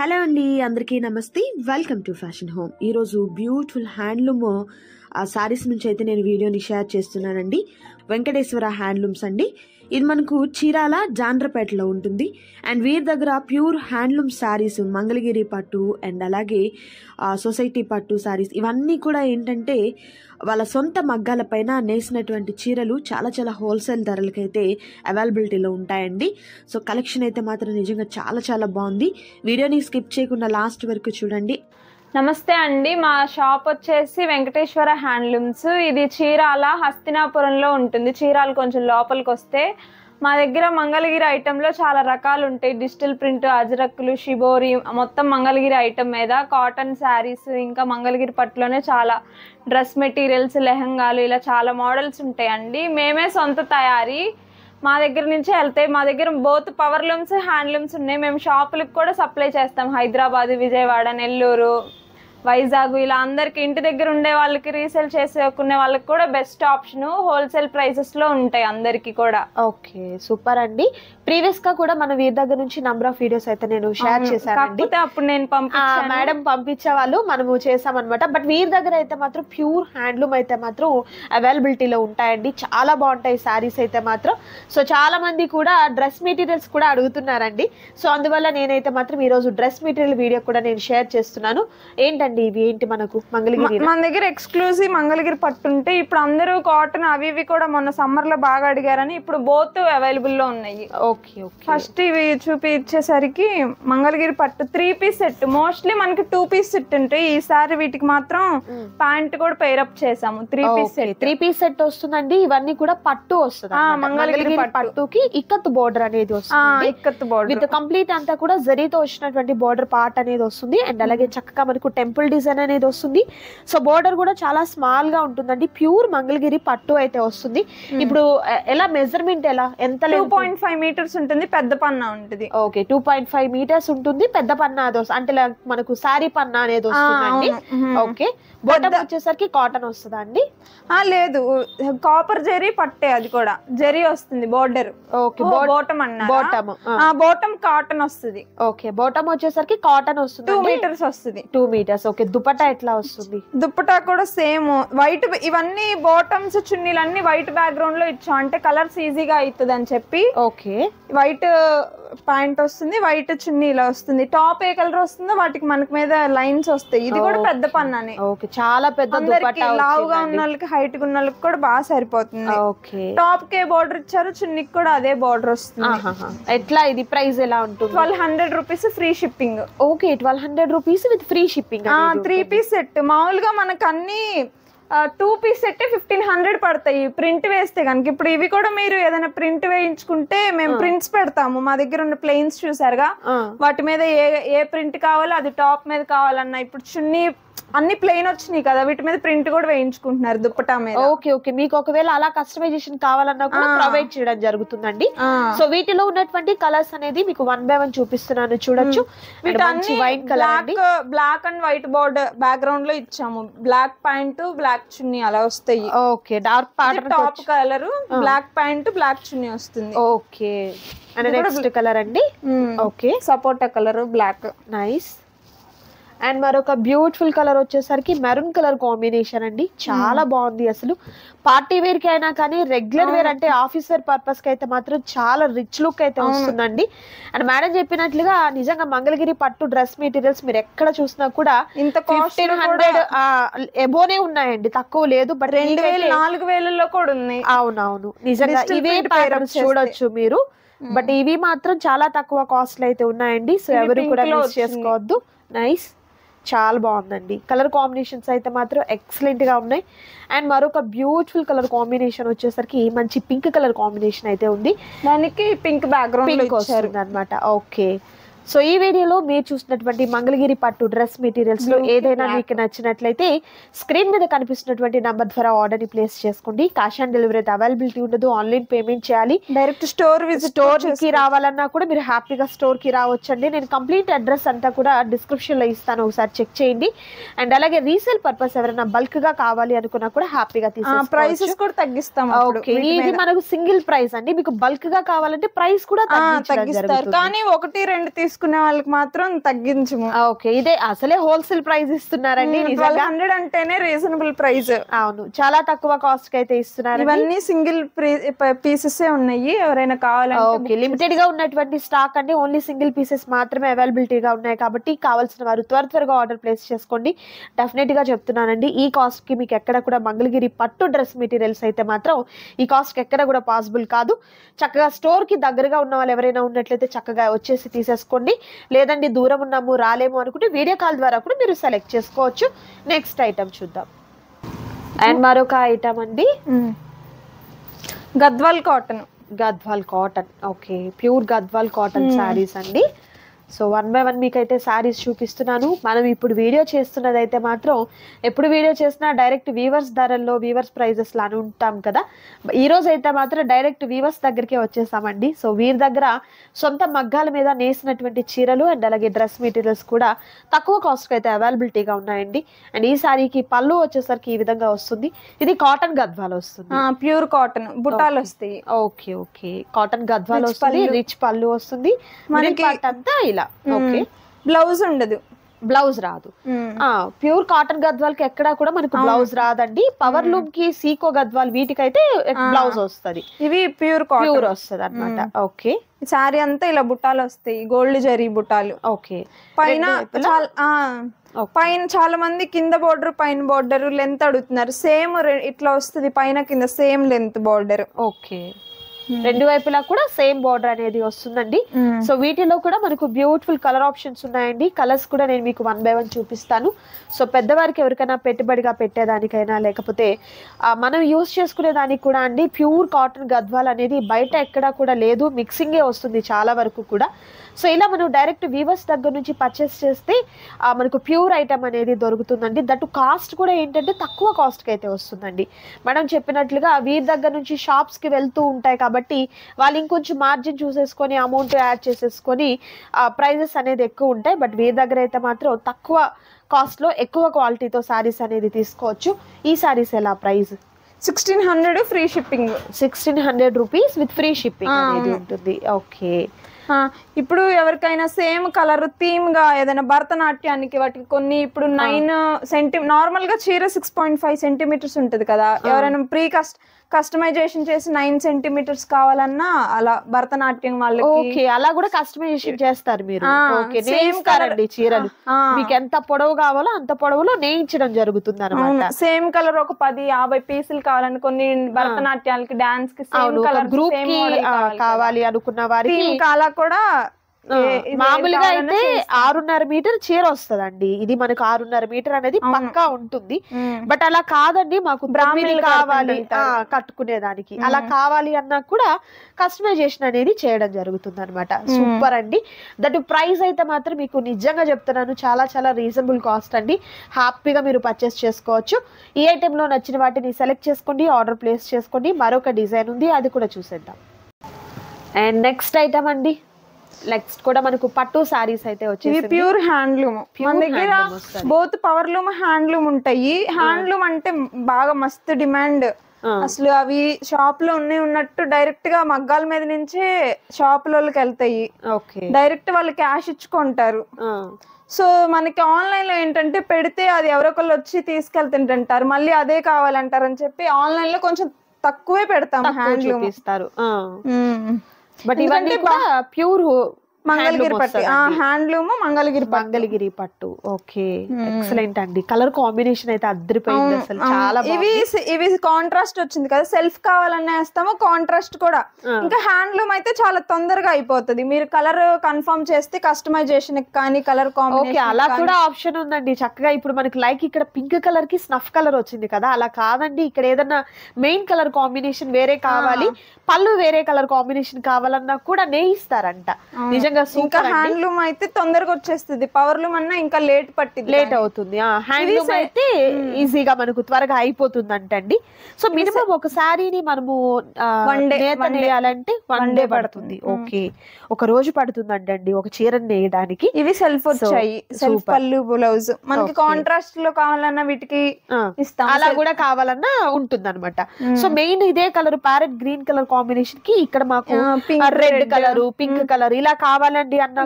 Hello అండి, అందరికీ నమస్తే. Welcome to fashion home. ఈరోజు బ్యూటిఫుల్ హ్యాండ్లూమ్ సారీస్ నుంచి అయితే నేను వీడియోని షేర్ చేస్తున్నానండి. వెంకటేశ్వర హ్యాండ్లూమ్స్ అండి. ఇది మనకు చీరాల జాండ్రపేటలో ఉంటుంది. అండ్ వీరి దగ్గర ప్యూర్ హ్యాండ్లూమ్ శారీస్, మంగళగిరి పట్టు అండ్ అలాగే సొసైటీ పట్టు శారీస్ ఇవన్నీ కూడా ఏంటంటే వాళ్ళ సొంత మగ్గాల పైన నేసినటువంటి చీరలు చాలా చాలా హోల్సేల్ ధరలకైతే అవైలబిలిటీలో ఉంటాయండి. సో కలెక్షన్ అయితే మాత్రం నిజంగా చాలా చాలా బాగుంది. వీడియోని స్కిప్ చేయకుండా లాస్ట్ వరకు చూడండి. నమస్తే అండి, మా షాప్ వచ్చేసి వెంకటేశ్వర హ్యాండ్లూమ్స్. ఇది చీరాల హస్తినాపురంలో ఉంటుంది. చీరాల కొంచెం లోపలికి వస్తే మా దగ్గర మంగళగిరి ఐటెంలో చాలా రకాలు ఉంటాయి. డిజిటల్ ప్రింట్, అజరక్కులు, షిబోరి, మొత్తం మంగళగిరి ఐటెం మీద కాటన్ శారీస్, ఇంకా మంగళగిరి పట్టులోనే చాలా డ్రెస్ మెటీరియల్స్, లెహంగాలు, ఇలా చాలా మోడల్స్ ఉంటాయండి. మేమే సొంత తయారీ మా దగ్గర నుంచే వెళ్తాయి. మా దగ్గర బోత్ పవర్ లూమ్స్, హ్యాండ్లూమ్స్ ఉన్నాయి. మేము షాపులకు కూడా సప్లై చేస్తాం. హైదరాబాద్, విజయవాడ, నెల్లూరు, వైజాగ్, ఇలా అందరికి ఇంటి దగ్గర ఉండే వాళ్ళకి, రీసేల్ చేసుకునే వాళ్ళకి కూడా బెస్ట్ ఆప్షన్. హోల్సేల్ ప్రైసెస్ లో ఉంటాయి అందరికి కూడా. ఓకే, సూపర్ అండి. ప్రీవియస్ గా కూడా మన వీరి దగ్గర నుంచి నంబర్ ఆఫ్ వీడియోస్ అయితే నేను షేర్ చేశాను. అప్పుడు నేను మేడం పంపించే వాళ్ళు మనము చేసామన్నమాట. బట్ వీరి దగ్గర అయితే మాత్రం ప్యూర్ హ్యాండ్లూమ్ అయితే మాత్రం అవైలబిలిటీలో ఉంటాయండి. చాలా బాగుంటాయి శారీస్ అయితే మాత్రం. సో చాలా మంది కూడా డ్రెస్ మెటీరియల్స్ కూడా అడుగుతున్నారండి. సో అందువల్ల నేనైతే మాత్రం ఈ రోజు డ్రెస్ మెటీరియల్ వీడియో కూడా నేను షేర్ చేస్తున్నాను. ఏంటంటే ఇవి ఏంటి మనకు మంగళగిరి, మన దగ్గర ఎక్స్క్లూజివ్ మంగళగిరి పట్టు ఉంటే ఇప్పుడు అందరూ కాటన్ అవి ఇవి కూడా మొన్న సమ్మర్ లో బాగా అడిగారని ఇప్పుడు బోత్ అవైలబుల్ లో ఉన్నాయి. ఫస్ట్ ఇవి చూపించేసరికి మంగళగిరి పట్టు 3 పీస్ సెట్. మోస్ట్లీ మనకి 2 పీస్ సెట్ ఉంటాయి. ఈసారి వీటికి మాత్రం ప్యాంట్ కూడా పేరప్ చేసాము. 3 పీస్ సెట్ వస్తుందండి. ఇవన్నీ కూడా పట్టు వస్తుంది. మంగళగిరి పట్టుకి ఇక్కత్ బోర్డర్ అనేది వస్తుంది. ఇక్కత్ బోర్డర్ విత్ కంప్లీట్ అంతా కూడా జరీతో వచ్చినటువంటి బోర్డర్ పార్ట్ అనేది వస్తుంది. అండ్ అలాగే చక్కగా మనకు టెంపుల్ డిజైన్ అనేది వస్తుంది. సో బోర్డర్ కూడా చాలా స్మాల్ గా ఉంటుందండి. ప్యూర్ మంగళగిరి పట్టు అయితే వస్తుంది. ఇప్పుడు ఎలా మెజర్మెంట్ ఎలా ఎంత 2.5 మీటర్స్ ఉంటుంది. పెద్ద పన్నా ఉంటుంది. ఓకే, 2.5 మీటర్స్ ఉంటుంది. పెద్ద పన్నా అది అంటే మనకు సారీ పన్నా అనేది వస్తుందండి. ఓకే, బాటమ్ వచ్చేసరికి కాటన్ వస్తుందా అండి? లేదు, కాపర్ జరీ పట్టే, అది కూడా జరీ వస్తుంది బోర్డర్. ఓకే, బాటమ్ అన్న బాటమ్ కాటన్ వస్తుంది. ఓకే, బాటమ్ వచ్చేసరికి కాటన్ వస్తుంది. 2 మీటర్స్ వస్తుంది. 2 మీటర్స్. ఓకే, దుపట్టా ఎట్లా వస్తుంది? దుపట్టా కూడా సేమ్ వైట్. ఇవన్నీ బాటమ్స్, చున్నీలు అన్ని వైట్ బ్యాక్గ్రౌండ్ లో ఇచ్చాం, అంటే కలర్స్ ఈజీగా అవుతుంది అని చెప్పి. ఓకే, వైట్ ప్యాంట్ వస్తుంది, వైట్ చున్నీ ఇలా వస్తుంది. టాప్ ఏ కలర్ వస్తుందో వాటికి మనకి మీద లైన్స్ వస్తాయి. ఇది కూడా పెద్ద పన్నానే. ఓకే, చాలా పెద్ద దుపట్టా. లావుగా ఉన్న వాళ్ళకి, హైట్ గా ఉన్న వాళ్ళకి కూడా బాగా సరిపోతుంది. ఓకే, టాప్ కే బోర్డర్ ఇచ్చారు, చున్నీకి కూడా అదే బోర్డర్ వస్తుంది. ఎట్లా ఇది ప్రైస్ ఎలా ఉంటుంది? 1200 rupees free shipping. Okay, 1200 rupees with free shipping. 3 piece set. మామూలుగా మనకు అన్ని 2 పీస్ సెట్ 1500 పడతాయి ప్రింట్ వేస్తే కనుక. ఇప్పుడు ఇవి కూడా మీరు ఏదైనా ప్రింట్ వేయించుకుంటే మేము ప్రింట్స్ పెడతాము. మా దగ్గర ఉన్న ప్లెయిన్స్ చూసారుగా, వాటి మీద ఏ ప్రింట్ కావాలో అది టాప్ మీద కావాలన్నా. ఇప్పుడు చున్నీ అన్ని ప్లెయిన్ వచ్చినాయి కదా, వీటి మీద ప్రింట్ కూడా వేయించుకుంటున్నారు దుప్పటా మీద. ఓకే ఓకే, మీకు ఒకవేళ అలా కస్టమైజేషన్ కావాలన్నా కూడా ప్రొవైడ్ చేయడం జరుగుతుందండి. సో వీటిలో ఉన్నటువంటి కలర్స్ అనేది మీకు 1 by 1 చూపిస్తున్నాను, చూడొచ్చు. White colour, black and white border background లో ఇచ్చాము. బ్లాక్ ప్యాంట్, బ్లాక్ చున్నీ అలా వస్తాయి. Okay, dark pattern, top colour black pant, black chunni వస్తుంది. ఓకే, అండ్ నెక్స్ట్ కలర్ అండి. Okay, sapota colour, black. Nice. And మరొక బ్యూటిఫుల్ కలర్ వచ్చేసరికి మెరూన్ కలర్ కాంబినేషన్ అండి. చాలా బాగుంది. అసలు పార్టీ వేర్ కి అయినా కానీ, రెగ్యులర్ వేర్ అంటే ఆఫీస్ వేర్ పర్పస్ కి అయితే మాత్రం చాలా రిచ్ లుక్ అయితే వస్తుందండి. అండ్ మేడం చెప్పినట్లుగా నిజంగా మంగళగిరి పట్టు డ్రెస్ మెటీరియల్స్ మీరు ఎక్కడ చూసినా కూడా 1500 ఎబోనే ఉన్నాయండి, తక్కువ లేదు. బట్ 2000-4000 కూడా ఉన్నాయి. అవునవును, నిజంగా ఇవే ప్యాటర్న్స్ చూడొచ్చు మీరు. బట్ ఇవి మాత్రం చాలా తక్కువ కాస్ట్ అయితే ఉన్నాయండి. సో ఎవరు కూడా మిస్ చేసుకోవద్దు. నైస్, చాలా బాగుందండి. కలర్ కాంబినేషన్స్ అయితే మాత్రం ఎక్సలెంట్ గా ఉన్నాయి. అండ్ మరొక బ్యూటిఫుల్ కలర్ కాంబినేషన్ వచ్చేసరికి మంచి పింక్ కలర్ కాంబినేషన్ అయితే ఉంది. దానికి పింక్ బ్యాక్గ్రౌండ్ వస్తుంది అనమాట. ఓకే, సో ఈ వీడియోలో మీరు చూసినటువంటి మంగళగిరి పట్టు డ్రెస్ మెటీరియల్స్ లో ఏదైనా మీకు నచ్చినట్లయితే స్క్రీన్ మీద కనిపిస్తున్నటువంటి నంబర్ ద్వారా ఆర్డర్ ని ప్లేస్ చేసుకోండి. క్యాష్ ఆన్ డెలివరీ అయితే అవైలబిలిటీ ఉండదు, ఆన్లైన్ పేమెంట్ చేయాలి. డైరెక్ట్ స్టోర్ కి రావాలన్నా కూడా మీరు హ్యాపీగా స్టోర్ కి రావచ్చండి. నేను కంప్లీట్ అడ్రస్ అంతా కూడా డిస్క్రిప్షన్ లో ఇస్తాను, ఒకసారి చెక్ చేయండి. అండ్ అలాగే రీసేల్ పర్పస్ ఎవరైనా బల్క్ గా కావాలి అనుకున్నా కూడా హ్యాపీగా తీసుకోవచ్చు. ప్రైసెస్ కూడా తగ్గిస్తాం. ఇది మనకు సింగిల్ ప్రైస్ అండి. మీకు బల్క్ గా కావాలంటే ప్రైస్ కూడా తగ్గిస్తారు, కానీ 1-2 తీసుకునే వాళ్ళకి మాత్రం తగ్గించము. ఓకే, ఇదే అసలే హోల్సేల్ ప్రైస్ ఇస్తున్నారండి. 1200 అంటేనే రీజనబుల్ ప్రైస్. అవును, చాలా తక్కువ కాస్ట్ కి అయితే ఇస్తున్నారు. ఇవన్నీ సింగిల్ పీసెస్ ఉన్నాయి, ఎవరైనా కావాలంటే. ఓకే, లిమిటెడ్ గా ఉన్నటువంటి స్టాక్ అండి, ఓన్లీ సింగిల్ పీసెస్ మాత్రమే అవైలబిలిటీగా ఉన్నాయి కాబట్టి కావాల్సిన వారు త్వరగా ఆర్డర్ ప్లేస్ చేసుకోండి. డెఫినెట్ గా చెప్తున్నానండి, ఈ కాస్ట్ కి మీకు ఎక్కడ కూడా మంగళగిరి పట్టు డ్రెస్ మెటీరియల్స్ అయితే మాత్రం ఈ కాస్ట్ కి ఎక్కడ కూడా పాసిబుల్ కాదు. చక్కగా స్టోర్ కి దగ్గరగా ఉన్న వాళ్ళు ఎవరైనా ఉన్నట్లయితే చక్కగా వచ్చేసి తీసేసుకోండి. లేదండి దూరం ఉన్నాము రాలేము అనుకుంటే వీడియో కాల్ ద్వారా కూడా మీరు సెలెక్ట్ చేసుకోవచ్చు. నెక్స్ట్ ఐటమ్ చూద్దాం. అండ్ మరొక ఐటమ్ అండి, Gadwal cotton. Gadwal cotton, okay, pure Gadwal cotton saris అండి. సో 1 by 1 మీకైతే శారీస్ చూపిస్తున్నాను. మనం ఇప్పుడు వీడియో చేస్తున్నది అయితే మాత్రం ఎప్పుడు వీడియో చేసినా డైరెక్ట్ వీవర్స్ ధరల్లో వీవర్స్ ప్రైజెస్ లానే ఉంటాం కదా. ఈ రోజు అయితే మాత్రం డైరెక్ట్ వీవర్స్ దగ్గరికే వచ్చేసామండి. సో వీరి దగ్గర సొంత మగ్గాల మీద నేసినటువంటి చీరలు అండ్ అలాగే డ్రెస్ మెటీరియల్స్ కూడా తక్కువ కాస్ట్కి అయితే అవైలబిలిటీగా ఉన్నాయండి. అండ్ ఈ శారీకి పళ్ళు వచ్చేసరికి ఈ విధంగా వస్తుంది. ఇది కాటన్ గద్వాల్ వస్తుంది, ప్యూర్ కాటన్, బుట్టాలు వస్తాయి. ఓకే ఓకే, కాటన్ గద్వాల్ వస్తుంది, రిచ్ పళ్ళు వస్తుంది మనకి అంతా ఇలా. ఓకే, బ్లౌజ్ ఉండదు, బ్లౌజ్ రాదు. ప్యూర్ కాటన్ గద్వాల్ కి ఎక్కడా కూడా మనకు బ్లౌజ్ రాదండి. పవర్ లూమ్ కి సీకో గద్వాల్ వీటికైతే బ్లౌజ్ వస్తుంది. ఇవి ప్యూర్ వస్తుంది అనమాట. ఓకే, సారీ అంతా ఇలా బుట్టాలు వస్తాయి, గోల్డ్ జరీ బుట్టాలు. ఓకే, పైన పైన చాలా మంది కింద బోర్డర్ పైన బోర్డర్ లెంత్ అడుగుతున్నారు. సేమ్ ఇట్లా వస్తుంది, పైన కింద సేమ్ లెంత్ బోర్డర్. ఓకే, రెండు వైపులా కూడా సేమ్ బోర్డర్ అనేది వస్తుందండి. సో వీటిలో కూడా మనకు బ్యూటిఫుల్ కలర్ ఆప్షన్స్ ఉన్నాయండి. కలర్స్ కూడా నేను మీకు 1 by 1 చూపిస్తాను. సో పెద్దవారికి ఎవరికైనా పెట్టుబడిగా పెట్టేదానికైనా లేకపోతే మనం యూజ్ చేసుకునే దానికి కూడా అండి, ప్యూర్ కాటన్ గద్వాల్ అనేది బయట ఎక్కడా కూడా లేదు, మిక్సింగే వస్తుంది చాలా వరకు కూడా. సో ఇలా మనం డైరెక్ట్ వీవర్స్ దగ్గర నుంచి పర్చేస్ చేస్తే మనకు ప్యూర్ ఐటమ్ అనేది దొరుకుతుందండి. దట్టు కాస్ట్ కూడా ఏంటంటే తక్కువ కాస్ట్కి అయితే వస్తుందండి. మనం చెప్పినట్లుగా వీరి దగ్గర నుంచి షాప్స్కి వెళ్తూ ఉంటాయి కాబట్టి వాళ్ళు ఇంకొంచెం మార్జిన్ చూసేసుకొని అమౌంట్ యాడ్ చేసేసుకొని ప్రైజెస్ అనేది ఎక్కువ ఉంటాయి. బట్ వీరి దగ్గర అయితే మాత్రం తక్కువ కాస్ట్లో ఎక్కువ క్వాలిటీతో శారీస్ అనేది తీసుకోవచ్చు. ఈ శారీస్ ఎలా price? 1600 free shipping. 1600 rupees with free shipping అనేది ఉంటుంది. ఓకే, ఇప్పుడు ఎవరికైనా సేమ్ కలర్ థీమ్ గా ఏదైనా భరతనాట్యానికి వాటికి కొన్ని ఇప్పుడు 9 నార్మల్ గా చీర 6.5 సెంటీమీటర్స్ ఉంటది కదా. ఎవరైనా కస్టమైజేషన్ చేసి 9 సెంటీమీటర్స్ కావాలన్నా అలా భరతనాట్యం వాళ్ళకి అలా కూడా కస్టమైజేషన్ చేస్తారు మీరు. సేమ్ కలర్ చీరలు మీకు ఎంత పొడవు కావాలో అంత పొడవులో నేయించడం జరుగుతుంది అన్నమాట. సేమ్ కలర్ ఒక 10-50 పీసులు కావాలని కొన్ని భరతనాట్యాలకి డాన్స్ కి సేమ్ కలర్ గ్రూప్ కి కావాలి అనుకున్న వారికి అలా కూడా మామూలుగా అయితే 6.5 మీటర్ చీర వస్తుందండి. ఇది మనకు 6.5 మీటర్ అనేది పక్కా ఉంటుంది. బట్ అలా కాదండి, మాకు బ్రాహ్మణులు కావాలి కట్టుకునేదానికి, అలా కావాలి అన్నా కూడా కస్టమైజేషన్ అనేది చేయడం జరుగుతుంది అనమాట. సూపర్ అండి. దట్ ప్రైస్ అయితే మాత్రం మీకు నిజంగా చెప్తున్నాను చాలా చాలా రీజనబుల్ కాస్ట్ అండి. హ్యాపీగా మీరు పర్చేస్ చేసుకోవచ్చు. ఈ ఐటెంలో నచ్చిన వాటిని సెలెక్ట్ చేసుకోండి, ఆర్డర్ ప్లేస్ చేసుకోండి. మరొక డిజైన్ ఉంది, అది కూడా చూసేద్దాం. అండ్ నెక్స్ట్ ఐటమ్ అండి, నెక్స్ట్ కూడా మనకు పట్టు సారీస్ అయితే వచ్చేసి ప్యూర్ హ్యాండ్లూమ్. మన దగ్గర బోత్ పవర్ లూమ్ హ్యాండ్లూమ్ ఉంటాయి. హ్యాండ్లూమ్ అంటే బాగా మస్తు డిమాండ్. అసలు అవి షాప్ లో ఉన్నట్టు డైరెక్ట్ గా మగ్గాల మీద నుంచే షాప్ లోకి వెళ్తాయి. డైరెక్ట్ వాళ్ళు క్యాష్ ఇచ్చుకుంటారు. సో మనకి ఆన్లైన్ లో ఏంటంటే పెడితే అది ఎవరొకళ్ళు వచ్చి తీసుకెళ్తుంటారు, మళ్ళీ అదే కావాలంటారు అని చెప్పి ఆన్లైన్ లో కొంచెం తక్కువే పెడతాం హ్యాండ్లూమ్ ఇస్తారు. బట్ ఇవన్నీ కూడా ప్యూర్ మంగళగిరి పట్టు హ్యాండ్లూమ్, మంగళగిరి పట్టు. ఓకే, ఎక్సలెంట్ అండి. కలర్ కాంబినేషన్ అయితే అద్దరిపోయింది అసలు, చాలా ఇవి కాంట్రాస్ట్ వచ్చింది కదా, సెల్ఫ్ కావాలన్నా వేస్తాము, కాంట్రాస్ట్ కూడా. ఇంకా హ్యాండ్లూమ్ అయితే చాలా తొందరగా అయిపోతుంది. మీరు కలర్ కన్ఫర్మ్ చేస్తే కస్టమైజేషన్ కానీ కలర్ కాంబినేషన్ అలా కూడా ఆప్షన్ ఉందండి చక్కగా. ఇప్పుడు మనకి లైక్ ఇక్కడ పింక్ కలర్ కి స్నఫ్ కలర్ వచ్చింది కదా, అలా కాదండి, ఇక్కడ ఏదన్నా మెయిన్ కలర్ కాంబినేషన్ వేరే కావాలి, పళ్ళు వేరే కలర్ కాంబినేషన్ కావాలన్నా కూడా నేయిస్తారంట. నిజంగా ఇంకా హ్యాండ్లూమ్ అయితే తొందరగా వచ్చేస్తుంది, పవర్ లూమ్ అన్నా ఇంకా లేట్ అవుతుంది. హ్యాండ్లూమ్ అయితే ఈజీగా మనకు త్వరగా అయిపోతుంది అంటండి. సో మినిమం ఒక శారీని మనము నేయాలంటే 1 డే పడుతుంది. ఓకే, ఒక రోజు పడుతుంది అంటండి ఒక చీరని నేయడానికి. ఇవి సెల్ఫ్ వచ్చాయి, సెల్ఫ్ పళ్ళు బ్లౌజ్. మనకి కాంట్రాస్ట్ లో కావాలన్నా వీటికి ఇస్తాం, అలా కూడా కావాలన్నా ఉంటుంది అనమాట. సో మెయిన్ ఇదే colour parrot green colour combination కి ఇక్కడ మాకు రెడ్ కలర్, పింక్ కలర్ ఇలా కావాలి కావాలండి అన్న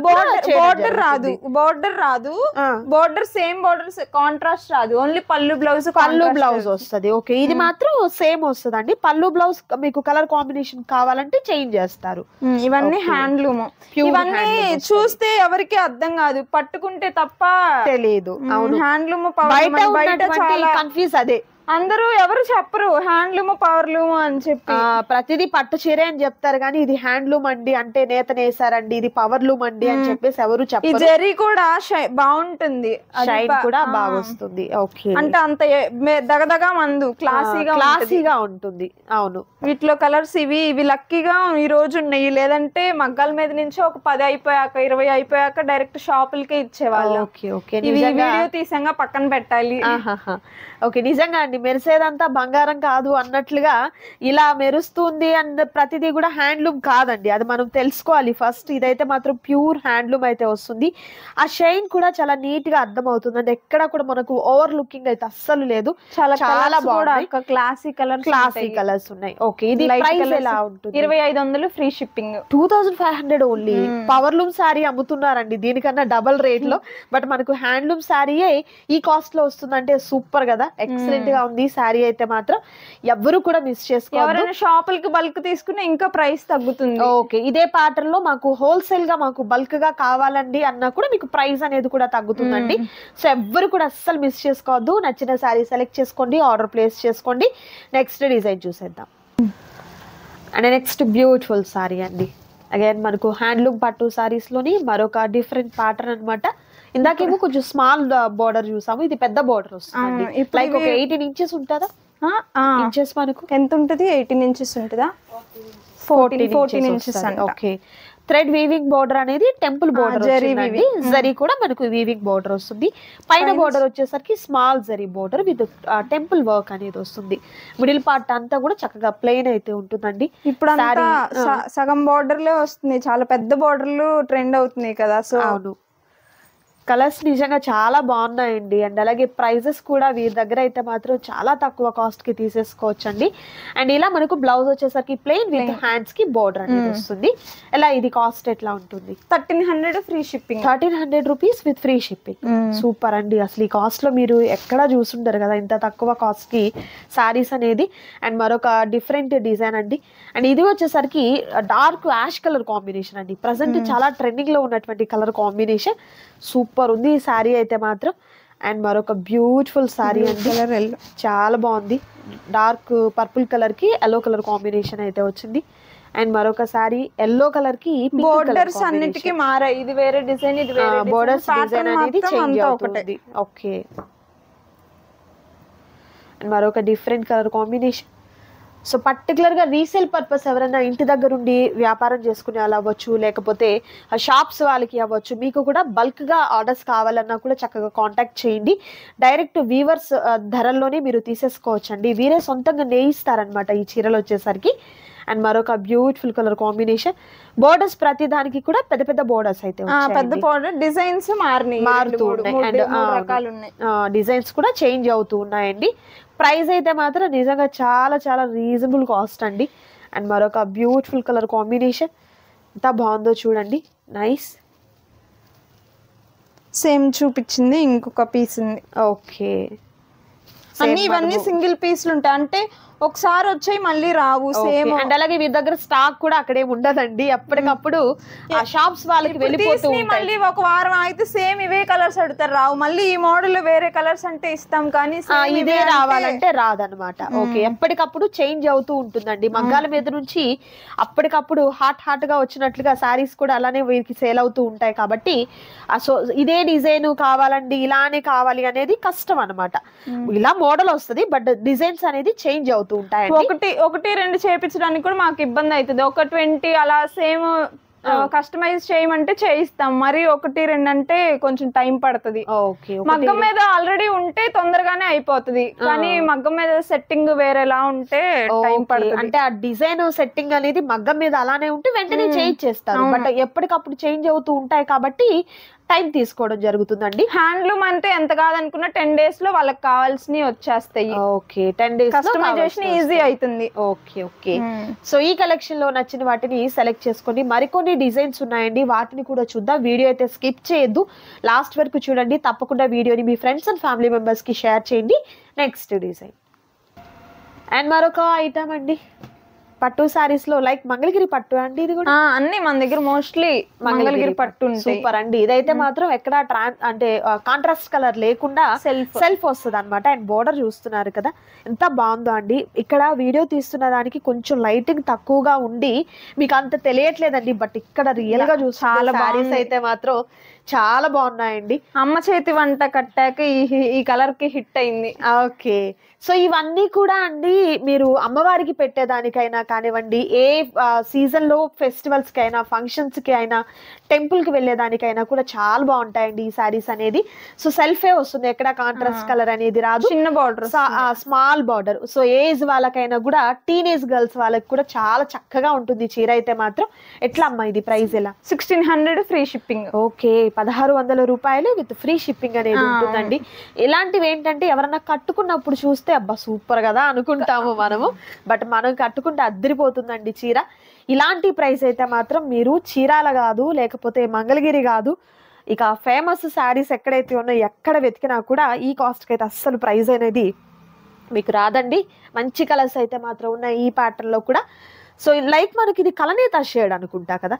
బోర్డర్ రాదు బోర్డర్ సేమ్ బోర్డర్ కాంట్రాస్ట్ రాదు, ఓన్లీ పళ్ళు బ్లౌజ్ వస్తుంది. ఓకే, ఇది మాత్రం సేమ్ వస్తుంది అండి. పళ్ళు బ్లౌజ్ మీకు కలర్ కాంబినేషన్ కావాలంటే చేంజ్ చేస్తారు. ఇవన్నీ హ్యాండ్లూమ్, ఇవన్నీ చూస్తే ఎవరికి అర్థం కాదు, పట్టుకుంటే తప్ప తెలియదు. హ్యాండ్లూమ్ కన్ఫ్యూజ్ అదే, అందరూ ఎవరు చెప్పరు హ్యాండ్లూమ్ పవర్లూమ్ అని చెప్పి. ప్రతిదీ పట్టు చీరే అని చెప్తారు కానీ ఇది హ్యాండ్లూమ్ అండి అంటే నేత నేసారండి, ఇది పవర్లూమ్ అండి అని చెప్పేసి ఎవరు చెప్పరు. జరీ కూడా బాగుంటుంది, షైన్ కూడా బాగా వస్తుంది. ఓకే, అంటే అంత దగదగా మందు క్లాసీగా ఉంటుంది. అవును, వీటిలో కలర్స్ ఇవి లక్కీగా ఈ రోజు ఉన్నాయి, లేదంటే మగ్గాల మీద నుంచి ఒక 10 అయిపోయాక 20 అయిపోయాక డైరెక్ట్ షాపులకే ఇచ్చేవాళ్ళు. వీడియో తీసాక పక్కన పెట్టాలి. ఓకే, నిజంగా అండి మెరిసేదంతా బంగారం కాదు అన్నట్లుగా ఇలా మెరుస్తుంది అన్న ప్రతిదీ కూడా హ్యాండ్లూమ్ కాదండి, అది మనం తెలుసుకోవాలి ఫస్ట్. ఇదైతే మాత్రం ప్యూర్ హ్యాండ్లూమ్ అయితే వస్తుంది. ఆ షైన్ కూడా చాలా నీట్ గా అర్థం అవుతుంది అంటే ఎక్కడ కూడా మనకు ఓవర్ లుకింగ్ అయితే అస్సలు లేదు. చాలా బాగుంది, క్లాసీ కలర్స్ ఉన్నాయి. ఓకే, ఇది ప్రైస్ ఎలా ఉంటుంది? 2500 free shipping, 2500 only. Powerloom sari అమ్ముతున్నారండి దీనికన్నా డబల్ రేట్ లో, బట్ మనకు హ్యాండ్లూమ్ శారీయే ఈ కాస్ట్ లో వస్తుందంటే సూపర్ కదా, ఎక్సలెంట్ గా ఉంది శారీ అయితే మాత్రం. ఎవరు కూడా మిస్ చేసుకోవద్దు. షాపులకి బల్క్ తీసుకుని ఇంకా ప్రైస్ తగ్గుతుంది. ఓకే, ఇదే ప్యాటర్న్ లో మాకు హోల్సేల్ గా మాకు బల్క్ గా కావాలండి అన్నా కూడా మీకు ప్రైస్ అనేది కూడా తగ్గుతుందండి. సో ఎవ్వరు కూడా అస్సలు మిస్ చేసుకోవద్దు. నచ్చిన శారీ సెలెక్ట్ చేసుకోండి, ఆర్డర్ ప్లేస్ చేసుకోండి. నెక్స్ట్ డిజైన్ చూసేద్దాం. అండ్ నెక్స్ట్ బ్యూటిఫుల్ శారీ అండి. అగైన్ మనకు హ్యాండ్లూమ్ పట్టు శారీస్ లోని మరొక డిఫరెంట్ ప్యాటర్న్ అనమాట. ఇందాకేమో కొంచెం స్మాల్ బోర్డర్ చూసాము, ఇది పెద్ద బోర్డర్ వస్తుంది. లైక్ ఒక 18 ఇంచెస్ ఉంటుందా? ఇంచెస్ మనకు ఎంత ఉంటుంది? 18 ఇంచెస్ ఉంటుందా? 14 inches. Okay, thread weaving border అనేది టెంపుల్ బోర్డర్, జరీ కూడా మనకు వీవింగ్ బోర్డర్ వస్తుంది. పైన బోర్డర్ వచ్చేసరికి small zari border with temple work అనేది వస్తుంది. మిడిల్ పార్ట్ అంతా కూడా చక్కగా ప్లెయిన్ అయితే ఉంటుందండి. ఇప్పుడు సగం బోర్డర్లే వస్తుంది, చాలా పెద్ద బోర్డర్లు ట్రెండ్ అవుతున్నాయి కదా. సో అవును, కలర్స్ నిజంగా చాలా బాగున్నాయండి. అండ్ అలాగే ప్రైజెస్ కూడా వీరి దగ్గర అయితే మాత్రం చాలా తక్కువ కాస్ట్ కి తీసేసుకోవచ్చు అండి. అండ్ ఇలా మనకు బ్లౌజ్ వచ్చేసరికి ప్లెయిన్ విత్ హ్యాండ్స్ కి బోర్డర్ అనేది వస్తుంది. ఎలా ఇది కాస్ట్ ఎట్లా ఉంటుంది? 1300 free shipping, 1300 rupees with free shipping. Super అండి, అసలు ఈ కాస్ట్ లో మీరు ఎక్కడా చూసుంటారు కదా ఇంత తక్కువ కాస్ట్ కి సారీస్ అనేది. అండ్ మరొక డిఫరెంట్ డిజైన్ అండి. అండ్ ఇది వచ్చేసరికి డార్క్ యాష్ కలర్ కాంబినేషన్ అండి. ప్రజెంట్ చాలా ట్రెండింగ్ లో ఉన్నటువంటి కలర్ కాంబినేషన్. సూపర్ ఉంది ఈ శారీ అయితే మాత్రం. అండ్ మరొక బ్యూటిఫుల్ శారీ అండి, చాలా బాగుంది. డార్క్ పర్పుల్ కలర్ కి ఎల్లో కలర్ కాంబినేషన్ అయితే వచ్చింది. అండ్ మరొక శారీ ఎల్లో కలర్ కి బోర్డర్స్ అన్నిటికీ మారాయి. ఇది వేరే డిజైన్, ఇది వేరే బోర్డర్స్ డిజైన్ అనేది చేంజ్ అవుతుంది. ఓకే, అండ్ మరొక డిఫరెంట్ కలర్ కాంబినేషన్. సో పర్టికులర్గా రీసేల్ పర్పస్ ఎవరైనా ఇంటి దగ్గర ఉండి వ్యాపారం చేసుకునే వాళ్ళు అవ్వచ్చు, లేకపోతే షాప్స్ వాళ్ళకి అవ్వచ్చు, మీకు కూడా బల్క్గా ఆర్డర్స్ కావాలన్నా కూడా చక్కగా కాంటాక్ట్ చేయండి. డైరెక్ట్ వీవర్స్ ధరల్లోనే మీరు తీసేసుకోవచ్చండి. వీరే సొంతంగా నేయిస్తారనమాట ఈ చీరలు వచ్చేసరికి. అండ్ మరొక బ్యూటిఫుల్ కలర్ కాంబినేషన్. బోర్డర్స్ ప్రతి దానికి కూడా పెద్ద పెద్ద బోర్డర్స్ అయితే పెద్ద బోర్డర్ డిజైన్స్ మారుతూ ఉన్నాయి. అండ్ డిజైన్స్ కూడా చేంజ్ అవుతూ ఉన్నాయండి. ప్రైస్ అయితే మాత్రం నిజంగా చాలా చాలా రీజనబుల్ కాస్ట్ అండి. అండ్ మరొక బ్యూటిఫుల్ కలర్ కాంబినేషన్, ఎంత బాగుందో చూడండి, నైస్. సేమ్ చూపించింది ఇంకొక పీస్ ఉంది. ఓకే, ఇవన్నీ సింగిల్ పీస్లు ఉంటాయి, అంటే ఒకసారి వచ్చాయి మళ్ళీ రావు సేమ్. అండ్ అలాగే మీ దగ్గర స్టాక్ కూడా అక్కడే ఉండదండి, ఎప్పటికప్పుడు ఆ షాప్స్ వాళ్ళకి వెళ్ళిపోతూ మళ్ళీ ఒక వారం అయితే సేమ్ ఇవే కలర్స్ అడుగుతారు, రావు. మళ్ళీ ఈ మోడల్ వేరే కలర్స్ అంటే ఇస్తాం కానీ ఇదే రావాలంటే రాదనమాట. ఓకే, ఎప్పటికప్పుడు చేంజ్ అవుతూ ఉంటుందండి. మగ్గాల మీద నుంచి అప్పటికప్పుడు హాట్ గా వచ్చినట్లుగా సారీస్ కూడా అలానే వీరికి సేల్ అవుతూ ఉంటాయి. కాబట్టి సో ఇదే డిజైన్ కావాలండి, ఇలానే కావాలి అనేది కష్టం అనమాట. ఇలా మోడల్ వస్తుంది, బట్ డిజైన్స్ అనేది చేంజ్ అవుతుంది. ఒకటి రెండు చేయించడానికి కూడా మాకు ఇబ్బంది అవుతుంది. ఒక 20 అలా సేమ్ కస్టమైజ్ చేయమంటే చేయిస్తాం, మరి 1-2 అంటే కొంచెం టైం పడుతుంది. మగ్గం మీద ఆల్రెడీ ఉంటే తొందరగానే అయిపోతుంది, కానీ మగ్గం మీద సెట్టింగ్ వేరేలా ఉంటే టైం పడుతుంది. అంటే ఆ డిజైన్ సెట్టింగ్ అనేది మగ్గం మీద అలానే ఉంటే వెంటనే చేయించేస్తారు, బట్ ఎప్పటికప్పుడు చేంజ్ అవుతూ ఉంటాయి కాబట్టి టైం తీసుకోవడం జరుగుతుందండి. హ్యాండ్లూమ్ అంటే ఎంత కాదనుకున్నా 10 days లో వాళ్ళకి కావాల్సినవి వచ్చేస్తాయి. ఓకే, 10 days కస్టమైజేషన్ ఈజీ అవుతుంది. Okay okay. సో ఈ కలెక్షన్ లో నచ్చిన వాటిని సెలెక్ట్ చేసుకోండి. మరికొన్ని డిజైన్స్ ఉన్నాయండి, వాటిని కూడా చూద్దాం. వీడియో అయితే స్కిప్ చేయొద్దు, లాస్ట్ వరకు చూడండి. తప్పకుండా వీడియోని మీ ఫ్రెండ్స్ అండ్ ఫ్యామిలీ మెంబర్స్ కి షేర్ చేయండి. నెక్స్ట్ డిజైన్ అండ్ మరొక ఐటమ్ అండి, పట్టు సారీస్ లో లైక్ మంగళగిరి పట్టు అండి. ఇది కూడా అన్ని మన దగ్గర మోస్ట్లీ మంగళగిరి పట్టు సూపర్ అండి. ఇదైతే మాత్రం ఎక్కడ అంటే కాంట్రాస్ట్ కలర్ లేకుండా సెల్ఫ్ వస్తుంది అనమాట. అండ్ బోర్డర్ చూస్తున్నారు కదా ఎంత బాగుందో అండి. ఇక్కడ వీడియో తీస్తున్న దానికి కొంచెం లైటింగ్ తక్కువగా ఉండి మీకు అంత తెలియట్లేదండి, బట్ ఇక్కడ రియల్ గా చూసి చాలా సారీస్ అయితే మాత్రం చాలా బాగున్నాయండి. అమ్మ చేతి వంట కట్టాక ఈ కలర్ కి హిట్ అయింది. ఓకే, సో ఇవన్నీ కూడా అండి మీరు అమ్మవారికి పెట్టేదానికైనా కానివ్వండి, ఏ సీజన్ లో ఫెస్టివల్స్ కి అయినా, ఫంక్షన్స్ కి అయినా, టెంపుల్ కి వెళ్ళేదానికైనా కూడా చాలా బాగుంటాయండి ఈ సారీస్ అనేది. సో సెల్ఫే వస్తుంది, ఎక్కడ కాంట్రాస్ట్ కలర్ అనేది రాదు, చిన్న border, small border. So age వాళ్ళకైనా కూడా, టీనేజ్ గర్ల్స్ వాళ్ళకి కూడా చాలా చక్కగా ఉంటుంది చీర అయితే మాత్రం. ఎట్లా అమ్మా ఇది ప్రైస్ ఎలా? 1600 ఫ్రీ షిప్పింగ్. ఓకే, 1600 రూపాయలు విత్ ఫ్రీ షిప్పింగ్ అనేది ఉంటుందండి. ఇలాంటివి ఏంటంటే ఎవరన్నా కట్టుకున్నప్పుడు చూస్తే అబ్బా సూపర్ కదా అనుకుంటాము మనము, బట్ మనం కట్టుకుంటే అద్దరిపోతుందండి చీర. ఇలాంటి ప్రైస్ అయితే మాత్రం మీరు చీరాల కాదు, లేకపోతే మంగళగిరి కాదు, ఇక ఫేమస్ శారీస్ ఎక్కడైతే ఉన్నాయో ఎక్కడ వెతికినా కూడా ఈ కాస్ట్కి అయితే అస్సలు ప్రైస్ అనేది మీకు రాదండి. మంచి కలర్స్ అయితే మాత్రం ఉన్నాయి ఈ ప్యాటర్న్ లో కూడా. సో లైక్ మనకి ఇది కలనేత షేడ్ అనుకుంటా కదా,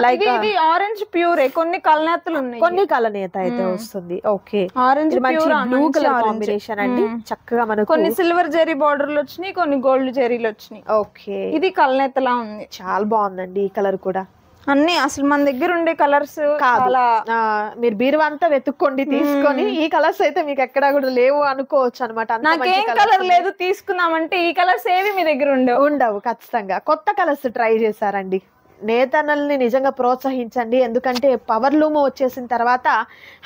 లైక్ ఇది ఆరెంజ్ ప్యూర్, కొన్ని కలనేతలు ఉన్నాయి, కొన్ని కలనేత అయితే వస్తుంది. Okay, orange pure blue colour combination అండి. చక్కగా మనకు కొన్ని సిల్వర్ జెరీ బార్డర్లు వచ్చినాయి, కొన్ని గోల్డ్ జెరీలు వచ్చినాయి. ఓకే, ఇది కలనేతలా ఉంది, చాలా బాగుందండి ఈ కలర్ కూడా. అన్ని అసలు మన దగ్గర ఉండే కలర్స్ చాలా, మీరు బీరువా అంతా వెతుక్కోండి తీసుకొని, ఈ కలర్స్ అయితే మీకు ఎక్కడా కూడా లేవు అనుకోవచ్చు అనమాట. నాకేం కలర్ లేదు తీసుకుందామంటే ఈ కలర్స్ ఏవి మీ దగ్గర ఉండవు. ఖచ్చితంగా కొత్త కలర్స్ ట్రై చేశారండి. నేతన్నల్ని నిజంగా ప్రోత్సహించండి, ఎందుకంటే పవర్ లూమ్ వచ్చేసిన తర్వాత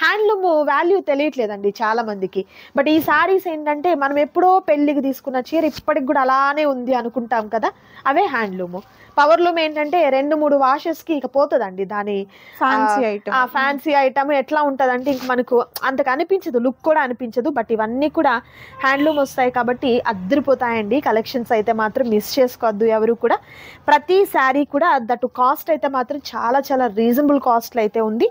హ్యాండ్లూమ్ వాల్యూ తెలియట్లేదండి చాలా మందికి. బట్ ఈ సారీస్ ఏంటంటే మనం ఎప్పుడో పెళ్లికి తీసుకున్న చీర ఇప్పటికి కూడా అలానే ఉంది అనుకుంటాం కదా, అవే హ్యాండ్లూమ్. పవర్ లూమ్ ఏంటంటే 2-3 వాషెస్ కి ఇక పోతుందండి దాని ఫ్యాన్సీ ఐటమ్. ఎట్లా ఉంటది అంటే ఇంక మనకు అంతకు అనిపించదు, లుక్ కూడా అనిపించదు. బట్ ఇవన్నీ కూడా హ్యాండ్లూమ్ వస్తాయి కాబట్టి అద్దరిపోతాయండి కలెక్షన్స్ అయితే మాత్రం మిస్ చేసుకోవద్దు ఎవరు కూడా. ప్రతి శారీ కూడా దట్ కాస్ట్ అయితే మాత్రం చాలా చాలా రీజనబుల్ కాస్ట్ అయితే ఉంది.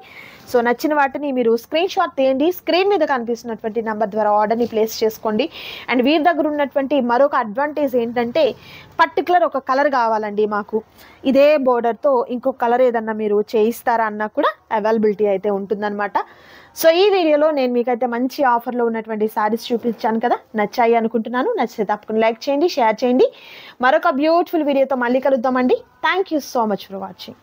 సో నచ్చిన వాటిని మీరు స్క్రీన్ షాట్ తీయండి, స్క్రీన్ మీద కనిపిస్తున్నటువంటి నెంబర్ ద్వారా ఆర్డర్ని ప్లేస్ చేసుకోండి. అండ్ వీరి దగ్గర ఉన్నటువంటి మరొక అడ్వాంటేజ్ ఏంటంటే పర్టికులర్ ఒక కలర్ కావాలండి మాకు, ఇదే బోర్డర్తో ఇంకొక కలర్ ఏదన్నా మీరు చేయిస్తారా అన్నా కూడా అవైలబిలిటీ అయితే ఉంటుందన్నమాట. సో ఈ వీడియోలో నేను మీకైతే మంచి ఆఫర్లో ఉన్నటువంటి శారీస్ చూపించాను కదా, నచ్చాయి అనుకుంటున్నాను. నచ్చితే తప్పకుండా లైక్ చేయండి, షేర్ చేయండి. మరొక బ్యూటిఫుల్ వీడియోతో మళ్ళీ కలుద్దామండి. Thank you so much for watching.